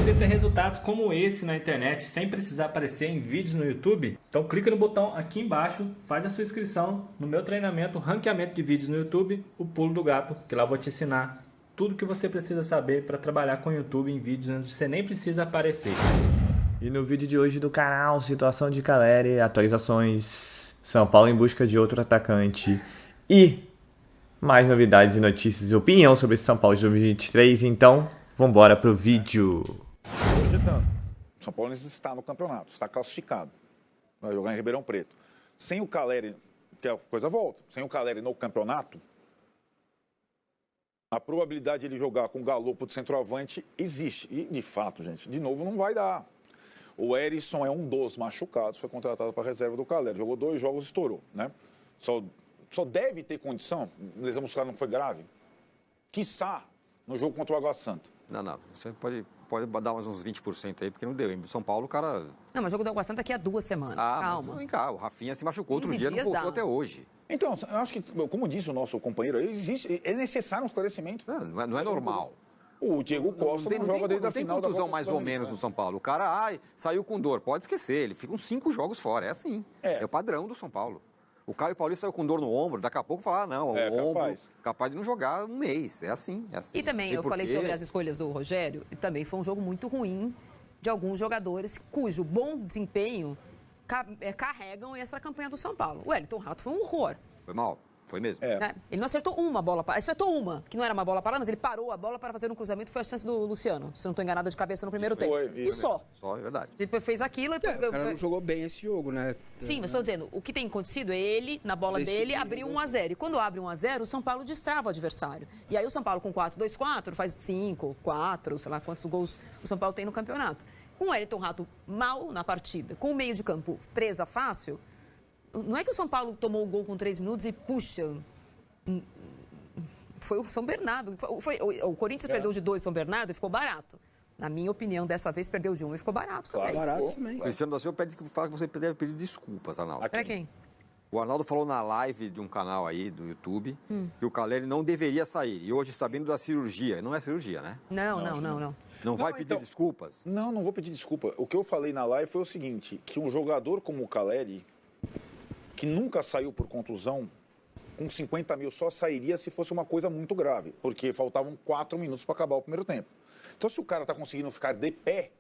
poder ter resultados como esse na internet sem precisar aparecer em vídeos no YouTube, então clica no botão aqui embaixo, faz a sua inscrição no meu treinamento Ranqueamento de Vídeos no YouTube, o Pulo do Gato, que lá eu vou te ensinar tudo que você precisa saber para trabalhar com o YouTube em vídeos onde você nem precisa aparecer. E no vídeo de hoje do canal, situação de Caleri, atualizações, São Paulo em busca de outro atacante e mais novidades e notícias e opinião sobre esse São Paulo de 2023, então vambora pro vídeo. Projetando. São Paulo está no campeonato, está classificado. Vai jogar em Ribeirão Preto. Sem o Caleri, que a coisa volta, sem o Caleri no campeonato, a probabilidade de ele jogar com o Galopo de centroavante existe. E, de fato, gente, de novo não vai dar. O Erisson é um dos machucados, foi contratado para a reserva do Caleri. Jogou 2 jogos, estourou, né? Só deve ter condição, lesão muscular não foi grave, quiçá no jogo contra o Água Santa. Não. Você pode dar mais uns 20% aí, porque não deu. Em São Paulo, o cara... Não, mas o jogo do Água Santa daqui a 2 semanas. Calma. Calma. Vem cá, o Rafinha se machucou outro 15 dia, não dias voltou dá. até hoje. Então, eu acho que, como disse o nosso companheiro aí, é necessário um esclarecimento. Não é normal. O Diego Costa não joga desde a Não tem final da contusão Copa mais ou Sul-Americana. menos no São Paulo. O cara, saiu com dor. Pode esquecer, ele fica uns 5 jogos fora. É assim. É o padrão do São Paulo. O Caio Paulista saiu com dor no ombro, daqui a pouco fala, não, o ombro capaz de não jogar um mês. É assim. E também, eu falei sobre as escolhas do Rogério, e também foi um jogo muito ruim de alguns jogadores cujo bom desempenho carregam essa campanha do São Paulo. O Wellington Rato foi um horror. Foi mal. Foi mesmo. Né? Ele não acertou uma bola parada. Ele acertou uma, que não era uma bola parada, mas ele parou a bola para fazer um cruzamento. Foi a chance do Luciano, se eu não estou enganada, de cabeça no primeiro tempo. E só. Só, é verdade. Ele fez aquilo. O cara não jogou bem esse jogo, né? Sim, mas estou dizendo, o que tem acontecido é ele, na bola dele, abrir 1-0. E quando abre 1-0, o São Paulo destrava o adversário. E aí o São Paulo com 4-2-4 faz 5, 4, sei lá quantos gols o São Paulo tem no campeonato. Com o Wellington Rato mal na partida, com o meio de campo presa fácil, não é que o São Paulo tomou o gol com 3 minutos e puxa... Foi o São Bernardo. O Corinthians perdeu de 2 São Bernardo e ficou barato. Na minha opinião, dessa vez perdeu de 1 e ficou barato também. Barato também. Cristiano da Silva fala que você deve pedir desculpas, Arnaldo. Pra quem? O Arnaldo falou na live de um canal aí do YouTube que o Caleri não deveria sair. E hoje, sabendo da cirurgia, não é cirurgia, né? Não. Não vai pedir desculpas? Não vou pedir desculpa. O que eu falei na live foi o seguinte, que um jogador como o Caleri, que nunca saiu por contusão, com 50 mil só sairia se fosse uma coisa muito grave, porque faltavam 4 minutos para acabar o primeiro tempo. Então, se o cara está conseguindo ficar de pé,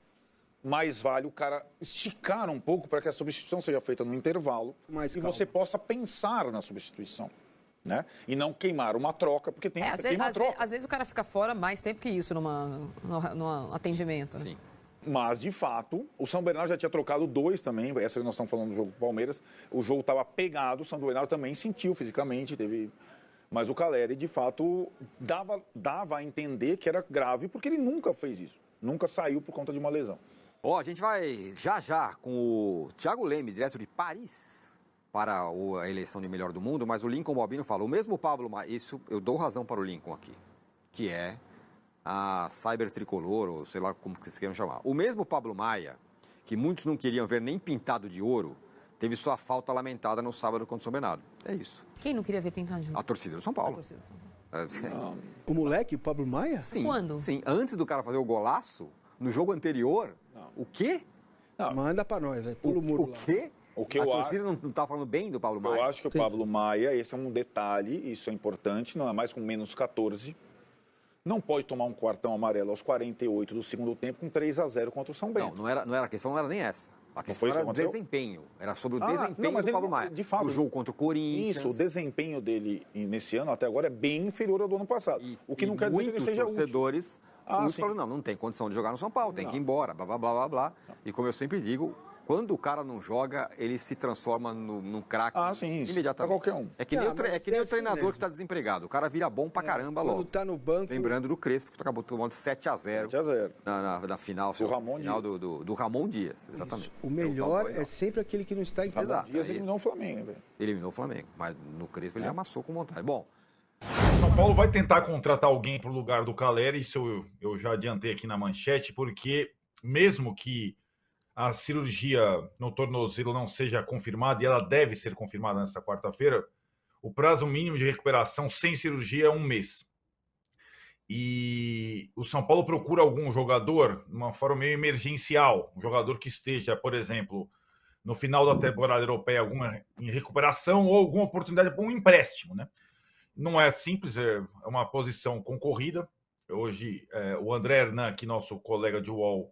mais vale o cara esticar um pouco para que a substituição seja feita no intervalo e você possa pensar na substituição, né? E não queimar uma troca, porque tem que queimar troca. Às vezes o cara fica fora mais tempo que isso num atendimento. Né? Sim. Mas, de fato, o São Bernardo já tinha trocado 2 também. Essa que nós estamos falando do jogo do Palmeiras. O jogo estava pegado, o São Bernardo também sentiu fisicamente, teve... Mas o Caleri, de fato, dava a entender que era grave, porque ele nunca fez isso. Nunca saiu por conta de uma lesão. A gente vai já com o Thiago Leme, direto de Paris, para a eleição de melhor do mundo, mas o Lincoln Balbino fala, o mesmo Pablo Maia, isso eu dou razão para o Lincoln aqui, que é a Cyber Tricolor, ou sei lá como que vocês queiram chamar. O mesmo Pablo Maia, que muitos não queriam ver nem pintado de ouro, teve sua falta lamentada no sábado contra o São Bernardo. É isso. Quem não queria ver pintado de ouro? A torcida do São Paulo. O moleque, o Pablo Maia? Sim. Quando? Sim, antes do cara fazer o golaço, no jogo anterior, o quê? Manda pra nós, pula o muro lá. O quê? O que a eu torcida não tá falando bem do Pablo Maia? Eu acho que o Pablo Maia, esse é um detalhe, isso é importante, não é mais com menos 14. Não pode tomar um cartão amarelo aos 48 do segundo tempo com 3-0 contra o São Bento. Não era, a questão não era nem essa. A questão era o desempenho. Era sobre o desempenho do Pablo Maia. De fato, o jogo contra o Corinthians. Isso, o desempenho dele nesse ano até agora é bem inferior ao do ano passado. O que não quer dizer que ele seja muitos torcedores falaram, não tem condição de jogar no São Paulo, tem que ir embora, blá, blá, blá, blá, blá. E como eu sempre digo, quando o cara não joga, ele se transforma num craque imediatamente. Pra qualquer um. É que nem o treinador que está desempregado. O cara vira bom pra caramba logo. Quando tá no banco... Lembrando do Crespo, que acabou tomando 7-0 na final do Ramon Dias. Exatamente. O melhor é sempre aquele que não está em casa. Exato. Dias eliminou o Flamengo, velho. Eliminou o Flamengo, mas no Crespo ele amassou com vontade. Bom, São Paulo vai tentar contratar alguém para o lugar do Caleri, isso eu já adiantei aqui na manchete, porque mesmo que a cirurgia no tornozelo não seja confirmada, e ela deve ser confirmada nesta quarta-feira, o prazo mínimo de recuperação sem cirurgia é 1 mês. e o São Paulo procura algum jogador de uma forma meio emergencial, um jogador que esteja, por exemplo, no final da temporada europeia, alguma em recuperação ou alguma oportunidade para um empréstimo, né? Não é simples, é uma posição concorrida. Hoje, o André Hernan, aqui, nosso colega de UOL,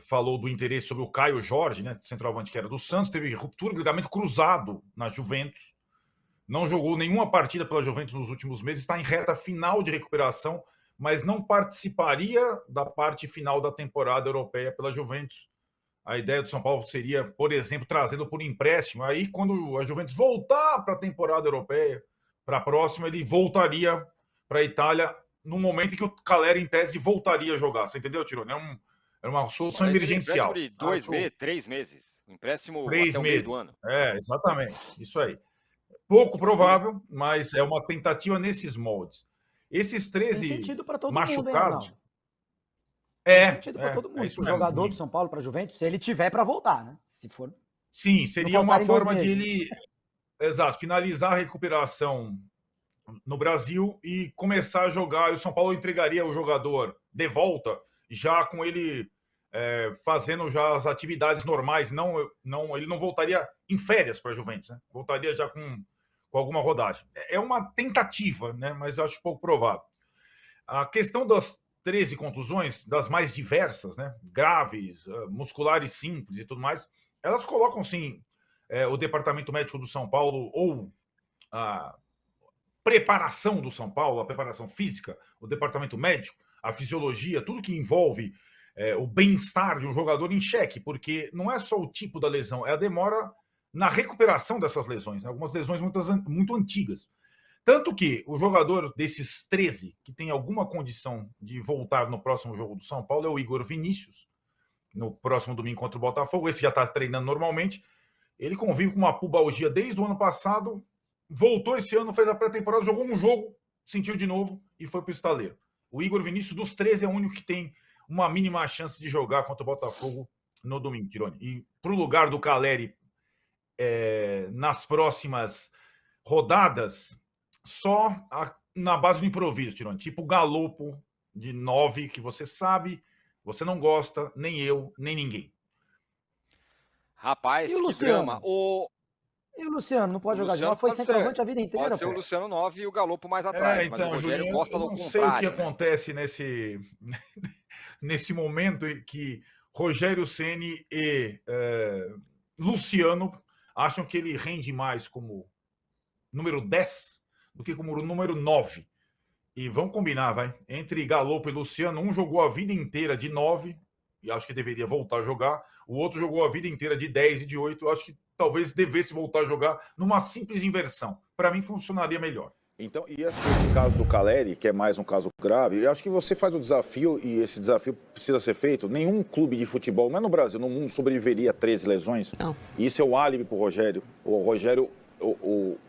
falou do interesse sobre o Caio Jorge, né, centroavante que era do Santos, teve ruptura de ligamento cruzado na Juventus, não jogou nenhuma partida pela Juventus nos últimos meses, está em reta final de recuperação, mas não participaria da parte final da temporada europeia pela Juventus. A ideia do São Paulo seria, por exemplo, trazê-lo por empréstimo. Aí, quando a Juventus voltar para a temporada europeia, para a próxima, ele voltaria para a Itália no momento em que o Caleri, em tese, voltaria a jogar. Você entendeu, Tirone? É uma solução emergencial. Um empréstimo de 2 meses, 3 meses. Um empréstimo 3 até o meses. meio do ano. Exatamente. Isso aí. Pouco provável, mas é uma tentativa nesses moldes. Esses 13 tem sentido para todo machucados... mundo, hein, tem sentido para todo mundo. Isso o jogador do São Paulo para a Juventus, se ele tiver para voltar, né? Se for. Sim, seria uma forma de ele... Exato, finalizar a recuperação no Brasil e começar a jogar. E o São Paulo entregaria o jogador de volta, já com ele fazendo já as atividades normais. Ele não voltaria em férias para a Juventus, né? Voltaria já com alguma rodagem. É uma tentativa, né? Mas eu acho pouco provável. A questão das 13 contusões, das mais diversas, né? Graves, musculares simples e tudo mais, elas colocam, sim, o Departamento Médico do São Paulo ou a preparação do São Paulo, a preparação física, o Departamento Médico, a fisiologia, tudo que envolve o bem-estar de um jogador em xeque, porque não é só o tipo da lesão, é a demora na recuperação dessas lesões, né? Algumas lesões muito antigas. Tanto que o jogador desses 13 que tem alguma condição de voltar no próximo jogo do São Paulo é o Igor Vinícius, no próximo domingo contra o Botafogo. Esse já está treinando normalmente. Ele convive com uma pubalgia desde o ano passado, voltou esse ano, fez a pré-temporada, jogou um jogo, sentiu de novo e foi para o estaleiro. O Igor Vinícius, dos 13, é o único que tem uma mínima chance de jogar contra o Botafogo no domingo, Tirone. E para o lugar do Caleri nas próximas rodadas, só na base do improviso, Tirone. Tipo o Galopo de 9, que você sabe, você não gosta, nem eu, nem ninguém. Rapaz, que drama. E o Luciano não pode jogar de 9? Foi centroavante a vida inteira. Pode ser o Luciano 9 e o Galopo mais atrás. Então, mas o Rogério Julinho, gosta do contrário. contrário. Não sei o que acontece nesse momento em que Rogério Ceni e Luciano acham que ele rende mais como número 10 do que como número 9. E vamos combinar, vai. Entre Galopo e Luciano, um jogou a vida inteira de 9, e acho que deveria voltar a jogar. O outro jogou a vida inteira de 10 e de 8. Eu acho que talvez devesse voltar a jogar numa simples inversão. Para mim, funcionaria melhor. Então, e esse caso do Caleri, que é mais um caso grave, eu acho que você faz o desafio, e esse desafio precisa ser feito. Nenhum clube de futebol, não é no Brasil, no mundo, sobreviveria a 13 lesões. Não. Isso é o álibi para o Rogério. O Rogério,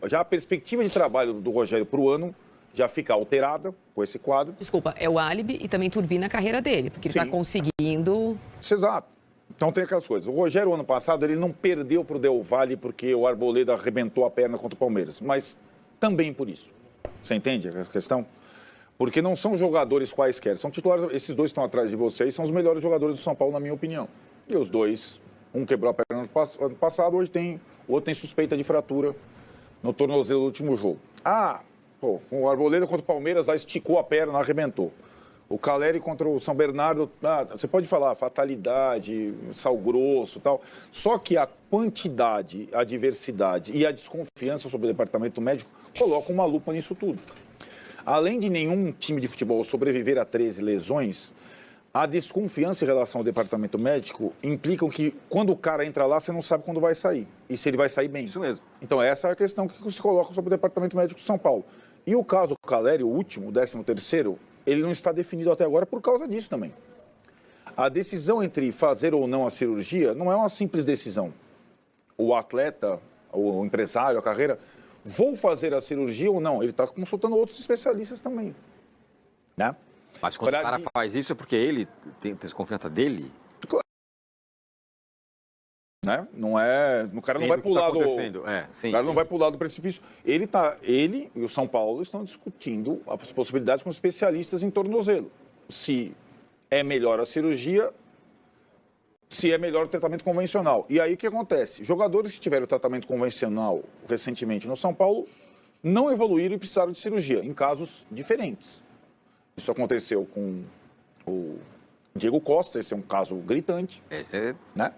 já a perspectiva de trabalho do Rogério para o ano já fica alterada com esse quadro. Desculpa, é o álibi e também turbina a carreira dele, porque ele está conseguindo... Exato. Então tem aquelas coisas. O Rogério, ano passado, ele não perdeu para o Del Valle porque o Arboleda arrebentou a perna contra o Palmeiras, mas também por isso. Você entende a questão? Porque não são jogadores quaisquer, são titulares. Esses dois que estão atrás de vocês são os melhores jogadores do São Paulo, na minha opinião. E os dois, um quebrou a perna ano passado, hoje o outro tem suspeita de fratura no tornozelo do último jogo. O Arboleda contra o Palmeiras, lá esticou a perna, arrebentou. O Caleri contra o São Bernardo, você pode falar fatalidade, sal grosso e tal. Só que a quantidade, a diversidade e a desconfiança sobre o departamento médico colocam uma lupa nisso tudo. Além de nenhum time de futebol sobreviver a 13 lesões, a desconfiança em relação ao departamento médico implica que quando o cara entra lá, você não sabe quando vai sair. E se ele vai sair bem. Isso mesmo. Então essa é a questão que se coloca sobre o departamento médico de São Paulo. E o caso do Caleri, o último, o 13º, ele não está definido até agora por causa disso também. A decisão entre fazer ou não a cirurgia não é uma simples decisão. O atleta, o empresário, a carreira, vou fazer a cirurgia ou não? Ele está consultando outros especialistas também. Né? Mas quando o cara faz isso é porque ele tem desconfiança dele? Né? Não é, o cara não vai pular do, sim, o cara não vai pular do precipício. Ele e o São Paulo estão discutindo as possibilidades com especialistas em tornozelo. Se é melhor a cirurgia, se é melhor o tratamento convencional. E aí o que acontece? Jogadores que tiveram tratamento convencional recentemente no São Paulo não evoluíram e precisaram de cirurgia, em casos diferentes. Isso aconteceu com o Diego Costa, esse é um caso gritante. Né?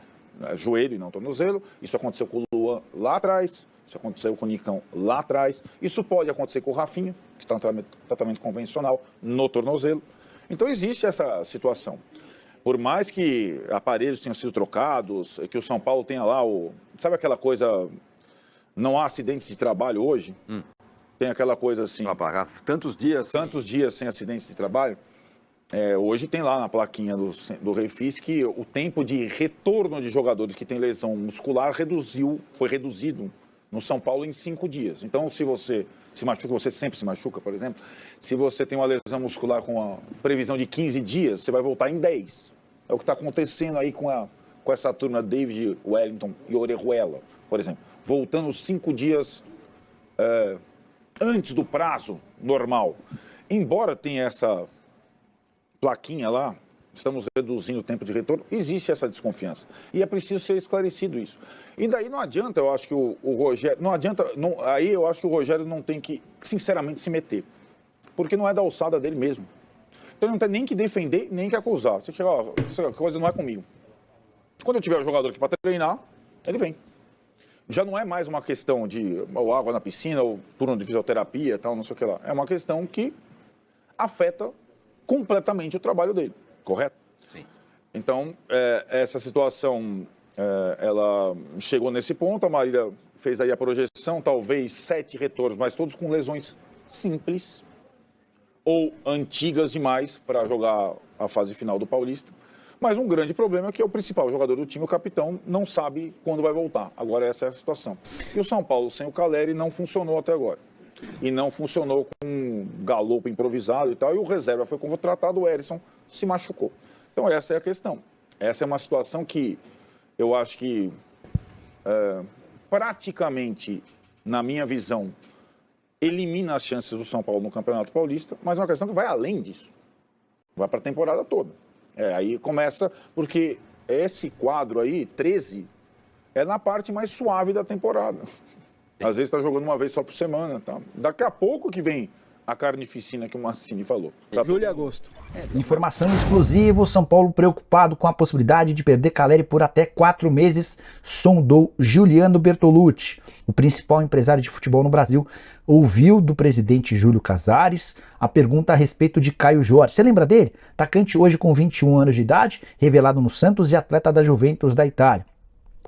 Joelho e não tornozelo. Isso aconteceu com o Luan lá atrás. Isso aconteceu com o Nicão lá atrás. Isso pode acontecer com o Rafinha, que está no tratamento convencional no tornozelo. Então existe essa situação. Por mais que aparelhos tenham sido trocados, que o São Paulo tenha lá sabe aquela coisa, não há acidentes de trabalho hoje? Tem aquela coisa assim... Tantos dias sem acidentes de trabalho. Hoje tem lá na plaquinha do Refis que o tempo de retorno de jogadores que têm lesão muscular foi reduzido no São Paulo em 5 dias. Então, se você se machuca, você sempre se machuca, por exemplo, se você tem uma lesão muscular com a previsão de 15 dias, você vai voltar em 10. É o que está acontecendo aí com essa turma David, Wellington e Orejuela, por exemplo. Voltando 5 dias antes do prazo normal. Embora tenha essa plaquinha lá, estamos reduzindo o tempo de retorno, existe essa desconfiança. E é preciso ser esclarecido isso. E daí não adianta, eu acho que o Rogério... Aí eu acho que o Rogério não tem que, sinceramente, se meter. Porque não é da alçada dele mesmo. Então ele não tem nem que defender, nem que acusar. Você chega, essa coisa não é comigo. Quando eu tiver um jogador aqui para treinar, ele vem. Já não é mais uma questão de água na piscina, ou turno de fisioterapia e tal, não sei o que lá. É uma questão que afeta completamente o trabalho dele, correto? Sim. Então, essa situação, ela chegou nesse ponto, a Marília fez aí a projeção, talvez 7 retornos, mas todos com lesões simples ou antigas demais para jogar a fase final do Paulista. Mas um grande problema é que o principal jogador do time, o capitão, não sabe quando vai voltar. Agora essa é a situação. E o São Paulo sem o Caleri não funcionou até agora. E não funcionou com um galopo improvisado e tal, e o reserva foi contratado, o Erisson se machucou. Então essa é a questão. Essa é uma situação que eu acho que praticamente, na minha visão, elimina as chances do São Paulo no Campeonato Paulista, mas é uma questão que vai além disso. Vai para a temporada toda. Aí começa, porque esse quadro aí, 13, é na parte mais suave da temporada. Às vezes está jogando uma vez só por semana. Tá? Daqui a pouco que vem a carnificina que o Mancini falou. Julho e agosto. Informação exclusiva, o São Paulo preocupado com a possibilidade de perder Caleri por até 4 meses, sondou Juliano Bertolucci, o principal empresário de futebol no Brasil, ouviu do presidente Júlio Casares a pergunta a respeito de Caio Jorge. Você lembra dele? Atacante hoje com 21 anos de idade, revelado no Santos e atleta da Juventus da Itália.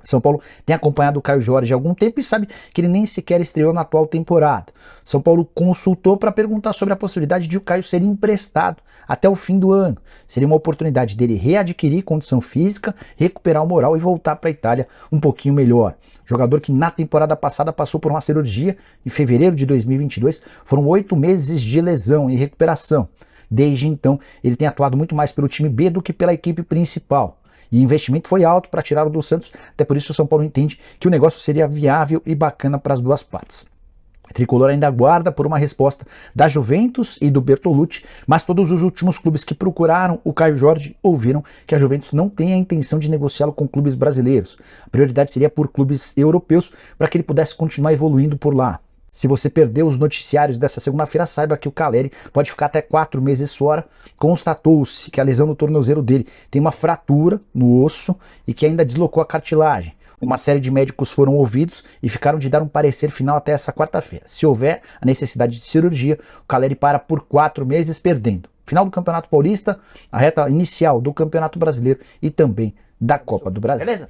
São Paulo tem acompanhado o Caio Jorge há algum tempo e sabe que ele nem sequer estreou na atual temporada. São Paulo consultou para perguntar sobre a possibilidade de o Caio ser emprestado até o fim do ano. Seria uma oportunidade dele readquirir condição física, recuperar o moral e voltar para a Itália um pouquinho melhor. Jogador que na temporada passada passou por uma cirurgia em fevereiro de 2022, foram 8 meses de lesão e recuperação. Desde então, ele tem atuado muito mais pelo time B do que pela equipe principal. E o investimento foi alto para tirá-lo do Santos, até por isso o São Paulo entende que o negócio seria viável e bacana para as duas partes. O Tricolor ainda aguarda por uma resposta da Juventus e do Bertolucci, mas todos os últimos clubes que procuraram o Caio Jorge ouviram que a Juventus não tem a intenção de negociá-lo com clubes brasileiros. A prioridade seria por clubes europeus para que ele pudesse continuar evoluindo por lá. Se você perdeu os noticiários dessa segunda-feira, saiba que o Caleri pode ficar até 4 meses fora. Constatou-se que a lesão no tornozelo dele tem uma fratura no osso e que ainda deslocou a cartilagem. Uma série de médicos foram ouvidos e ficaram de dar um parecer final até essa quarta-feira. Se houver a necessidade de cirurgia, o Caleri para por 4 meses perdendo. Final do Campeonato Paulista, a reta inicial do Campeonato Brasileiro e também da Copa do Brasil. Beleza?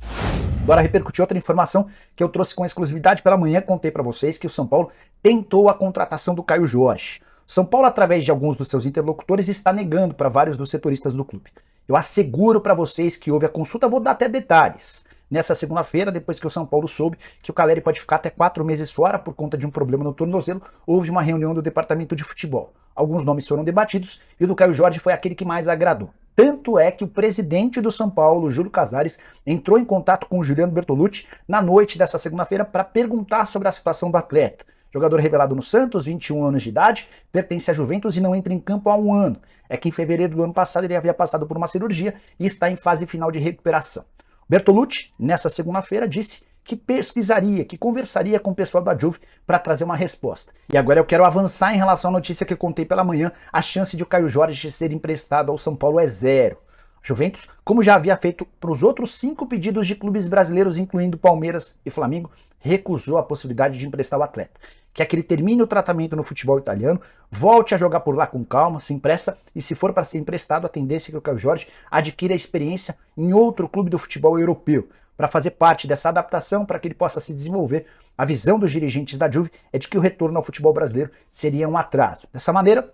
Bora repercutir outra informação que eu trouxe com exclusividade pela manhã. Contei para vocês que o São Paulo tentou a contratação do Caio Jorge. O São Paulo, através de alguns dos seus interlocutores, está negando para vários dos setoristas do clube. Eu asseguro para vocês que houve a consulta, vou dar até detalhes. nessa segunda-feira, depois que o São Paulo soube que o Calleri pode ficar até 4 meses fora por conta de um problema no tornozelo, houve uma reunião do departamento de futebol. Alguns nomes foram debatidos e o do Caio Jorge foi aquele que mais agradou. Tanto é que o presidente do São Paulo, Júlio Casares, entrou em contato com o Juliano Bertolucci na noite dessa segunda-feira para perguntar sobre a situação do atleta. Jogador revelado no Santos, 21 anos de idade, pertence à Juventus e não entra em campo há 1 ano. É que em fevereiro do ano passado ele havia passado por uma cirurgia e está em fase final de recuperação. Bertolucci, nessa segunda-feira, disse que pesquisaria, que conversaria com o pessoal da Juve para trazer uma resposta. E agora eu quero avançar em relação à notícia que eu contei pela manhã, a chance de o Caio Jorge ser emprestado ao São Paulo é 0. Juventus, como já havia feito para os outros 5 pedidos de clubes brasileiros, incluindo Palmeiras e Flamengo, recusou a possibilidade de emprestar o atleta. Quer que ele termine o tratamento no futebol italiano, volte a jogar por lá com calma, sem pressa, e se for para ser emprestado, a tendência é que o Caio Jorge adquira experiência em outro clube do futebol europeu, para fazer parte dessa adaptação, para que ele possa se desenvolver. A visão dos dirigentes da Juve é de que o retorno ao futebol brasileiro seria um atraso. Dessa maneira,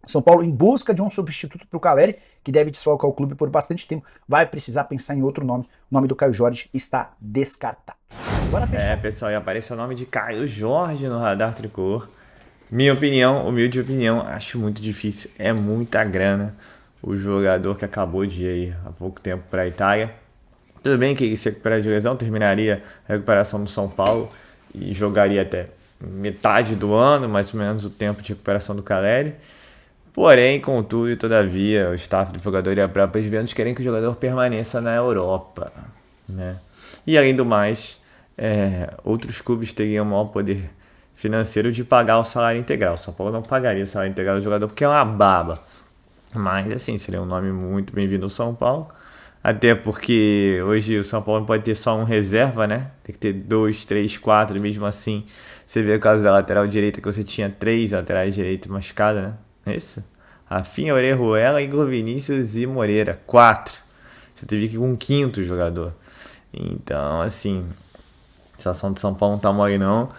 São Paulo, em busca de um substituto para o Calleri, que deve desfalcar o clube por bastante tempo, vai precisar pensar em outro nome. O nome do Caio Jorge está descartado. Agora fechou. Pessoal, e apareceu o nome de Caio Jorge no radar tricolor. Minha opinião, humilde opinião, acho muito difícil. É muita grana. O jogador que acabou de ir aí há pouco tempo para a Itália. Tudo bem que ele se recuperar de lesão, terminaria a recuperação do São Paulo e jogaria até metade do ano, mais ou menos o tempo de recuperação do Calleri. Porém, contudo e todavia, o staff do jogador e a própria Juventus querem que o jogador permaneça na Europa, né? E além do mais, outros clubes teriam o maior poder financeiro de pagar o salário integral. O São Paulo não pagaria o salário integral do jogador porque é uma baba. Mas, assim, seria um nome muito bem-vindo ao São Paulo. Até porque hoje o São Paulo não pode ter só um reserva, né? Tem que ter 2, 3, 4, e mesmo assim, você vê o caso da lateral direita que você tinha 3 laterais direitos machucados, né? É isso? Rafinha, Orejuela, Igor Vinícius e Moreira. 4. Você teve que ir com um 5º jogador. Então, assim, a situação de São Paulo não tá mole não.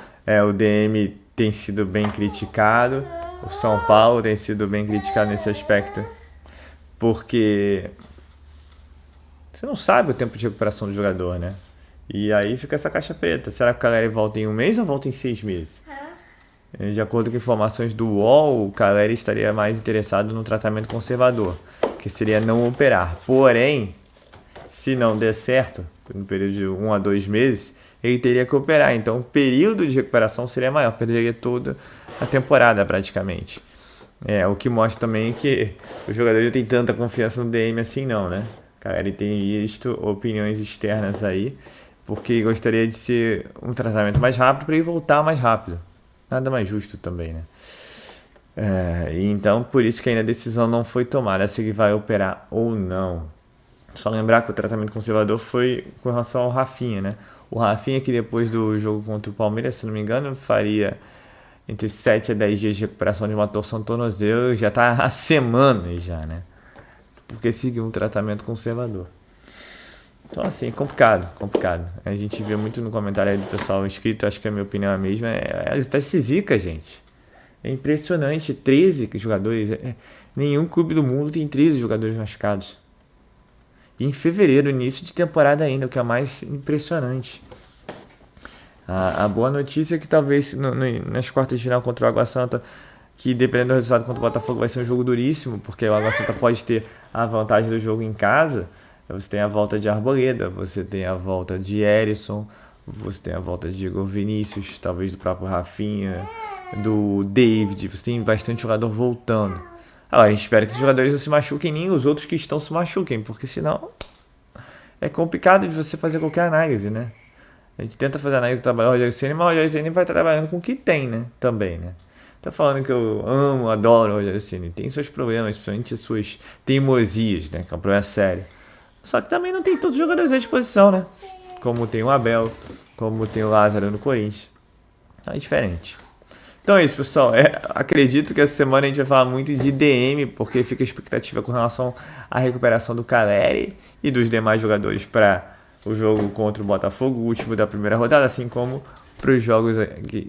O DM tem sido bem criticado. O São Paulo tem sido bem criticado nesse aspecto. Porque você não sabe o tempo de recuperação do jogador, né? E aí fica essa caixa preta. Será que o Calleri volta em 1 mês ou volta em 6 meses? De acordo com informações do UOL, o Calleri estaria mais interessado no tratamento conservador, que seria não operar. Porém, se não der certo, no período de 1 a 2 meses, ele teria que operar. Então, o período de recuperação seria maior, perderia toda a temporada praticamente. O que mostra também que o jogador não tem tanta confiança no DM assim não, né? Ele tem visto opiniões externas aí, porque gostaria de ser um tratamento mais rápido para ele voltar mais rápido. Nada mais justo também, né? Então, por isso que ainda a decisão não foi tomada, se ele vai operar ou não. Só lembrar que o tratamento conservador foi com relação ao Rafinha, né? O Rafinha, que depois do jogo contra o Palmeiras, se não me engano, faria entre 7 a 10 dias de recuperação de uma torção do tornozelo, já está há semanas já, né? Porque seguiu um tratamento conservador. Então, assim, complicado. A gente vê muito no comentário aí do pessoal inscrito, acho que a minha opinião é a mesma. Parece zica, gente. É impressionante, 13 jogadores. Nenhum clube do mundo tem 13 jogadores machucados. E em fevereiro, início de temporada ainda, o que é mais impressionante. A boa notícia é que talvez nas quartas de final contra o Água Santa, que dependendo do resultado contra o Botafogo vai ser um jogo duríssimo, porque o Água Santa pode ter a vantagem do jogo em casa. Você tem a volta de Arboleda, você tem a volta de Erisson, você tem a volta de Igor Vinícius, talvez do próprio Rafinha, do David, você tem bastante jogador voltando. Agora, a gente espera que esses jogadores não se machuquem, nem os outros que estão se machuquem, porque senão é complicado de você fazer qualquer análise, né? A gente tenta fazer análise do trabalho do Rogério Ceni, mas o Rogério Ceni vai estar trabalhando com o que tem, né? Também, né? Tô falando que eu amo, adoro o Rogério Ceni, tem seus problemas, principalmente suas teimosias, né? Que é um problema sério. Só que também não tem todos os jogadores à disposição, né? Como tem o Abel, como tem o Lázaro no Corinthians. Então é diferente. Então é isso, pessoal. Acredito que essa semana a gente vai falar muito de DM, porque fica a expectativa com relação à recuperação do Calleri e dos demais jogadores para o jogo contra o Botafogo, o último da primeira rodada, assim como para os jogos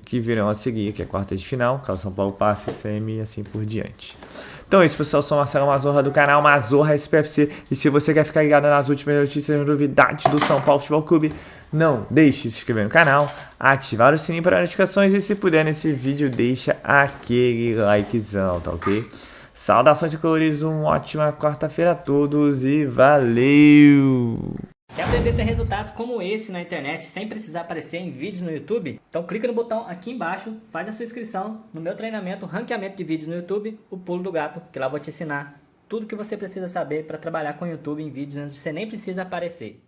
que virão a seguir, que é quarta de final, caso São Paulo passe, semi e assim por diante. Então é isso, pessoal. Eu sou o Marcelo Mazorra do canal Mazorra SPFC. E se você quer ficar ligado nas últimas notícias e novidades do São Paulo Futebol Clube, não deixe de se inscrever no canal, ativar o sininho para notificações e, se puder, nesse vídeo, deixa aquele likezão, tá ok? Saudações de colores, uma ótima quarta-feira a todos e valeu! Quer aprender a ter resultados como esse na internet sem precisar aparecer em vídeos no YouTube? Então clica no botão aqui embaixo, faz a sua inscrição no meu treinamento Ranqueamento de Vídeos no YouTube, o Pulo do Gato, que lá eu vou te ensinar tudo que você precisa saber para trabalhar com o YouTube em vídeos onde você nem precisa aparecer.